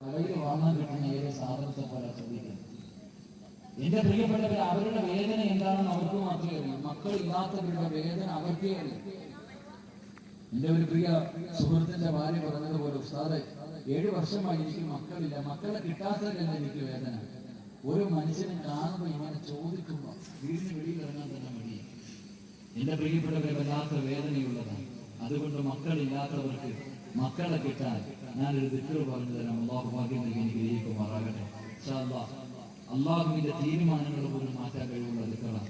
കടയിൽ വാങ്ങാൻ കിട്ടുന്ന ഏത് സാധനത്തെ പോലെ ശ്രദ്ധിക്കുന്നു. എന്റെ പ്രിയപ്പെട്ടവർ, അവരുടെ വേദന എന്താണെന്ന് അവർക്ക് മാത്രമേ അറിയൂ. മക്കളില്ലാത്തവരുടെ വേദന അവർക്കേ അറിയൂ. എന്റെ ഒരു പ്രിയ സുഹൃത്തിന്റെ ഭാര്യ പറഞ്ഞതുപോലെ, ഉസ്താദേ 7 വർഷമായി എനിക്ക് മക്കളില്ല, മക്കളെ കിട്ടാത്തതല്ല എനിക്ക് വേദന. ഒരു മനുഷ്യനെ കാണുമ്പോൾ ഇങ്ങനെ ചോദിക്കുമ്പോൾ വീടിന് വെളിയിൽ ഇറങ്ങാൻ തന്നെ മടിയാണ്. എന്റെ പ്രിയപ്പെട്ടവരെ, വല്ലാത്ത വേദനയുള്ളതാണ്. അതുകൊണ്ട് മക്കളില്ലാത്തവർക്ക് മക്കളെ കിട്ടാൻ ഞാനൊരു ദിക്ർ പറഞ്ഞു തരാം. അള്ളാഹു ഭാഗ്യം നൽകി എനിക്ക് ഗ്രഹിക്കുമാറാകട്ടെ. ഇൻഷാ അല്ലാഹ് അള്ളാഹുവിന്റെ തീരുമാനങ്ങൾ പോലും മാറ്റാൻ കഴിവുള്ള ദിക്റാണ്.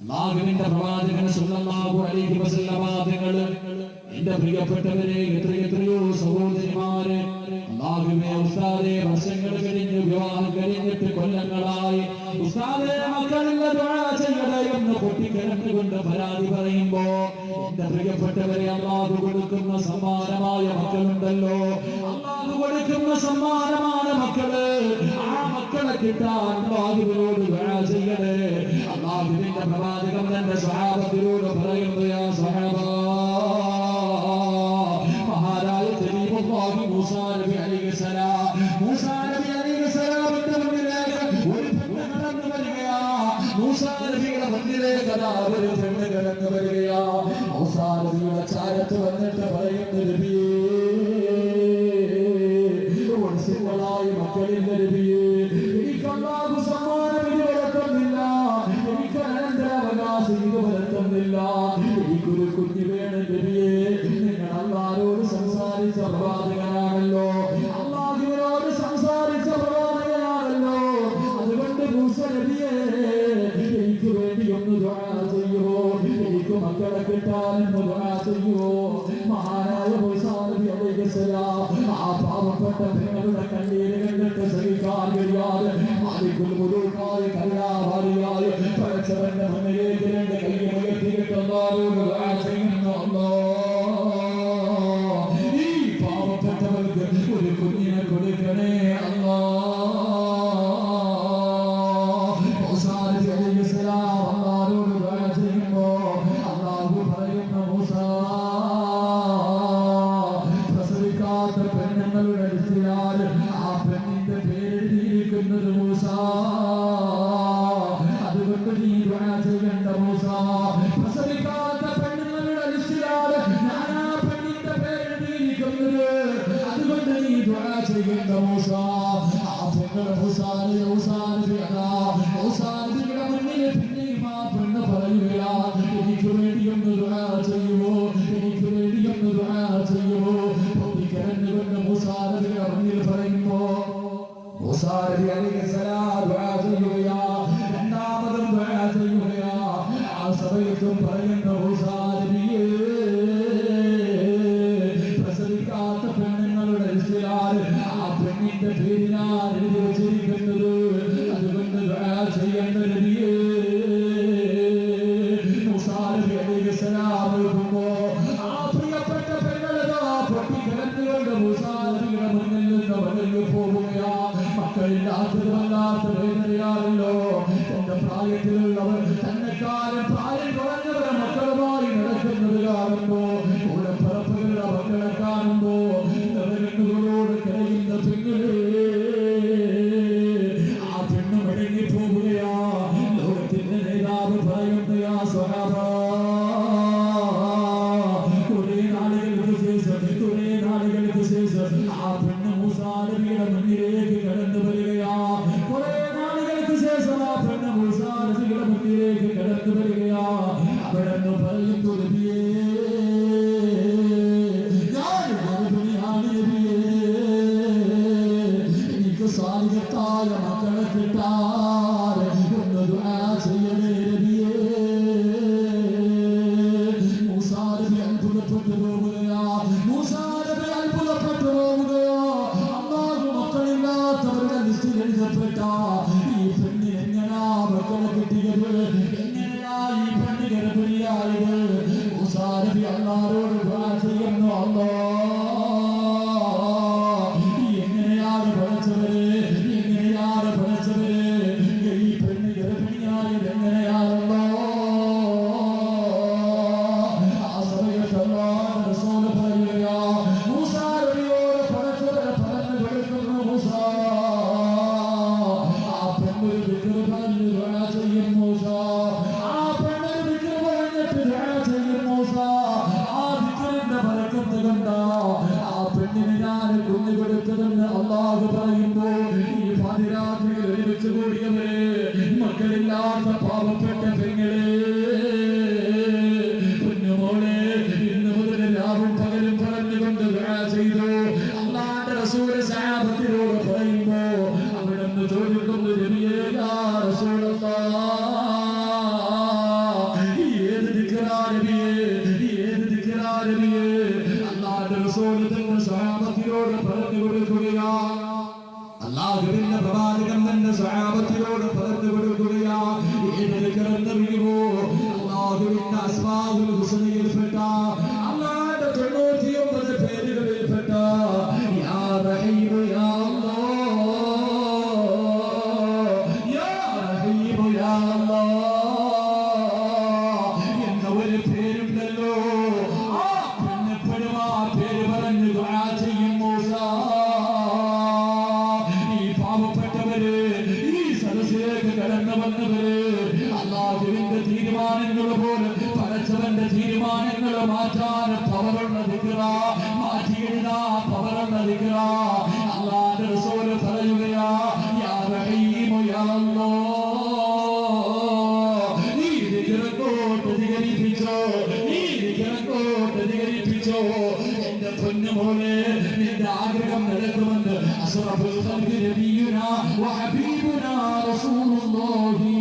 അല്ലാഹുവിന്റെ പ്രവാചകൻ സല്ലല്ലാഹു അലൈഹി വസല്ലം തങ്ങൾ, എന്റെ പ്രിയപ്പെട്ടവരെ, എത്രയോ സഹോദരിമാരെ, അല്ലാഹുവേ ഉസ്താദേ, വർഷങ്ങൾ കഴിഞ്ഞ് വിവാഹം കഴിഞ്ഞിട്ട് കൊല്ലങ്ങളായി, ഉസ്താദേ മക്കളില്ല, ദുആ ചെയ്യണേ എന്ന് പൊട്ടിക്കരഞ്ഞുകൊണ്ട് പരാതി പറയുമ്പോ, എന്റെ പ്രിയപ്പെട്ടവരെ, അല്ലാഹു കൊടുക്കുന്ന സമ്മാനമായ മക്കളുണ്ടല്ലോ, അല്ലാഹു കൊടുക്കുന്ന സമ്മാനമാണ് മക്കള്. ആ മക്കളെ കിട്ടാൻ അല്ലാഹുവിനോട് ദുആ ചെയ്യണേ. അല്ലാഹുവിന്റെ പ്രവാചകൻ തന്റെ സ്വഹാബത്തിനോട് പറയുന്നു, യാ സ്വഹാബ, മഹാരാജ തരീബുല്ലാഹി മൂസാ നബി അലൈഹിസ്സലാം, മൂസാ നബി അലൈഹിസ്സലാമിന്റെ മുന്നിലേക്ക് ഒരു പെണ്ണ് കടന്നു വരികയാ. മൂസാ നബിയുടെ മുന്നിലേക്ക് ഒരു പെണ്ണ് കടന്നു വരികയാ. മൂസാ നബിയുടെ ചാരത്ത് വന്നിട്ട് പറയുന്നു, നബിയേ, ഒളിച്ചുകളായി മക്കളില്ല നബിയേ, എനിക്ക് അല്ലാഹു സമ്മാനം ഇതുവരത്തുന്നില്ല, എനിക്ക് അനന്തരാവകാശം ഇതുവരത്തുന്നില്ല, എനിക്കൊരു കുഞ്ഞ് വേണം നബിയേ. നിങ്ങൾ അല്ലാഹുവോട് സംസാരിച്ച പ്രവാചകനാണല്ലോ, അല്ലാഹുവിനോട് സംസാരിച്ച പ്രവാചകനാണല്ലോ. അതുകൊണ്ട് മൂസ നബിയേ, എനിക്ക് വേണ്ടി ഒന്ന് ദുആ ചെയ്യുമോ, എനിക്ക് മക്കളെ കിട്ടാനെന്ന് ദുആ ചെയ്യുമോ. മഹാനായ മൂസാ നബി അലൈഹിസ്സലാം ആ പാവപ്പെട്ട പെങ്ങളുടെ കണ്ണീര് കണ്ടിട്ട് സഹിക്കാൻ കഴിയാതെ മാലിക്കുൽ മുലൂക്കായ കരുണാവാരിയായ പടച്ചവന്റെ മുന്നിലേക്ക് 2 കൈ ഉയർത്തിയിട്ട് അല്ലാഹുവോട് ദുആ ചെയ്യുന്നു, അല്ലാഹ് ഈ പാവപ്പെട്ടവർക്ക് ഒരു കുഞ്ഞിനെ കൊടുക്കണേ അല്ലാഹ്. മൂസാ നബി അലൈഹിസ്സലാം അല്ലാഹുവോട് ദുആ ചെയ്യുന്നു. അല്ലാഹു പറയുന്നു, മൂസാ, പ്രസവിക്കാത്ത പെണ്ണുങ്ങളുടെ ലിസ്റ്റിലാൽ ആ പെണ്ണിന്റെ പേരെഴുതിയിരിക്കുന്നത് മൂസാ. അതുകൊണ്ട് നീ ദുആ ചെയ്യണ്ട മൂസാ. പ്രസവിക്കാത്ത പെണ്ണുങ്ങളുടെ ലിസ്റ്റിലാൽ ഞാൻ ആ പെണ്ണിന്റെ പേരെഴുതിയിരിക്കുന്നത്, അതുകൊണ്ട് നീ ദുആ ചെയ്യണ്ട മൂസാ. ആ പെണ്ണ് മൂസാനബിയുടെ മുന്നിൽ പിന്നെയും ആ പെണ്ണ് പറയുകയാ, എനിക്ക് വേണ്ടിയൊന്ന് ദുആ ചെയ്യുമോ, എനിക്ക് വേണ്ടിയൊന്ന് ദുആ ചെയ്യുമോ. പൊട്ടിക്കരഞ്ഞുകൊണ്ട് മൂസാ നബിയുടെ മുന്നിൽ പറയുമ്പോ മൂസാ നബി അലൈഹിസ്സലാം ദുആ ചെയ്യുകയാ, രണ്ടാമതും ദുആ ചെയ്യുകയാ. ആ സമയത്തും പറയുന്ന മൂസാ നബിയേ, പ്രസവിക്കാത്ത പെണ്ണുങ്ങളുടെ ലിസ്റ്റിലാണ് ആ പെണ്ണിന്റെ പേരിലാണ് എഴുതി വച്ചിരിക്കുന്നത്, അതുകൊണ്ട് ദുആ ചെയ്യേണ്ട നബിയേ. മൂസാ നബി അലൈഹിസ്സലാം എഴുതുമ്പോ ആ പ്രിയപ്പെട്ട പെണ്ണുകളാ പൊട്ടിക്കിടന്നുകൊണ്ട് മൂസാ നബിയുടെ മുന്നിൽ നിന്ന് വഴങ്ങി പോവുകയാ. മക്കളില്ലാത്തത് വല്ലാത്ത വേദനയാണല്ലോ. എന്റെ പ്രായത്തിലുള്ളവർ തന്നെക്കാലം പ്രായം കുറഞ്ഞവരെ മക്കളുമായി നടക്കുന്നത് കാണുമ്പോ, കൂടെ പറപ്പുകളുടെ മക്കളെ കാണുമ്പോ നിറകണ്ണുകളോട് കരയുന്ന പെണ്ണുകളെ, ആ പെണ്ണ് മടങ്ങി പോവുകയാ. ലോകത്തിന്റെ നേതാവ് പറയുന്നു, യാ സ്വഹാബാ, കുറെ നാളുകൾക്ക് ശേഷം ആ പെണ്ണ് മൂസാ നബിയുടെ മുന്നിലേക്ക് കടന്നു വരികയാ. കുറെ നാളുകൾക്ക് ശേഷം ആ പെണ്ണ് മൂസാ നബിയുടെ മുന്നിലേക്ക് കടന്നു വരികയാ. അവിടെ നിന്ന് പറയുന്നു, നബിയേ, ഞാൻ ഗർഭിണിയാണ് നബിയേ, എനിക്ക് സ്വാലിഹത്തായ മക്കളെ കിട്ടാൻ ഒന്ന് ദുആ ചെയ്യണേ നബിയേ. മൂസാ നബി അത്ഭുതപ്പെട്ടു പോവുകയാ. മൂസാ നബി അത്ഭുതപ്പെട്ടു പോവുകയാ. അല്ലാഹു മക്കളില്ലാത്തവരുടെ ലിസ്റ്റിൽ എഴുതപ്പെട്ട ഈ പെണ്ണിന് എങ്ങനെയാ മക്കളെ കിട്ടിയത്, എങ്ങനെയാ ഈ പെണ്ണ് ഗർഭിണിയായത്. മൂസാ നബി അല്ലാഹുവോട് ദുആ ചെയ്യുന്നു, അല്ലാഹ് എങ്ങനെയാണ് പഠിച്ചവരെ, എങ്ങനെയാണ് കൊടുത്തതെന്ന് അല്ലാഹു പറയുമ്പോൾ ഈ പാതിരാത്രിയിൽ ഒരുമിച്ച് കൂടിയവരെ മക്കളില്ലാത്ത പാവപ്പെട്ട പെങ്ങളെ കുഞ്ഞുമോളെ ഇന്ന് മുതൽ രാവും പകലും പറഞ്ഞുകൊണ്ട് ദുആ ചെയ്തു. അല്ലാഹുവിന്റെ റസൂൽ സഹാബത്തിനോട് പറയുമ്പോ അവിടുന്ന് ചോദിക്കുന്നു നബിയേ യാ റസൂലല്ലാഹ് ഏത് ദിക്റാ നബിയേ ഏത് ദിക്റാ നബിയേ അല്ലാഹുവിന്റെ റസൂൽ തന്റെ സഹാബത്തിനോട് പറഞ്ഞു കൊടുക്കുകയാ. അല്ലാഹുവിന്റെ പ്രവാചകൻ തന്റെ സഹാബത്തിനോട് പറഞ്ഞു കൊടുക്കുകയാ. ഏത് ദിക്റാ നബിയോ അല്ലാഹുവിന്റെ അസ്മാഉൽ ഹുസ്നയിൽപ്പെട്ട അല്ലാഹുവിന്റെ 99 പേരുകളിൽപ്പെട്ട യാ റഹീം യാ അല്ലാഹ് യാ റഹീം യാ അല്ലാഹ് എന്ന ഒരു പേരുണ്ടല്ലോ. ആ പെണ്ണെപ്പോഴും ആ പേര് പറഞ്ഞ് ദുആ ചെയ്യും മൂസ. ഈ പാവപ്പെട്ടവര് ഈ സദസ്സിലേക്ക് കടന്നു വന്നവര് അല്ലാഹുവിന്റെ തീരുമാനങ്ങൾ പോലെ പടച്ചവന്റെ തീരുമാനങ്ങൾ മാറ്റാൻ പവറുള്ള ദിക്റാ, മാറ്റി എഴുതാൻ പവറുള്ള ദിക്റാ. അല്ലാഹുവിന്റെ റസൂൽ പറയുകയാ യാ റഹീം യാ അല്ലാഹ് നീ ദിക്റോട്ട് അധികരിപ്പിച്ചോ, നീ ദിക്റോട്ട് അധികരിപ്പിച്ചോ. എന്റെ പൊന്നുമോനെ നിന്റെ ആഗ്രഹം നടക്കുമെന്ന് അസ്റഫുൽ ഖൽഖി നബിയുനാ വഹബീബുനാ റസൂലുള്ളാഹി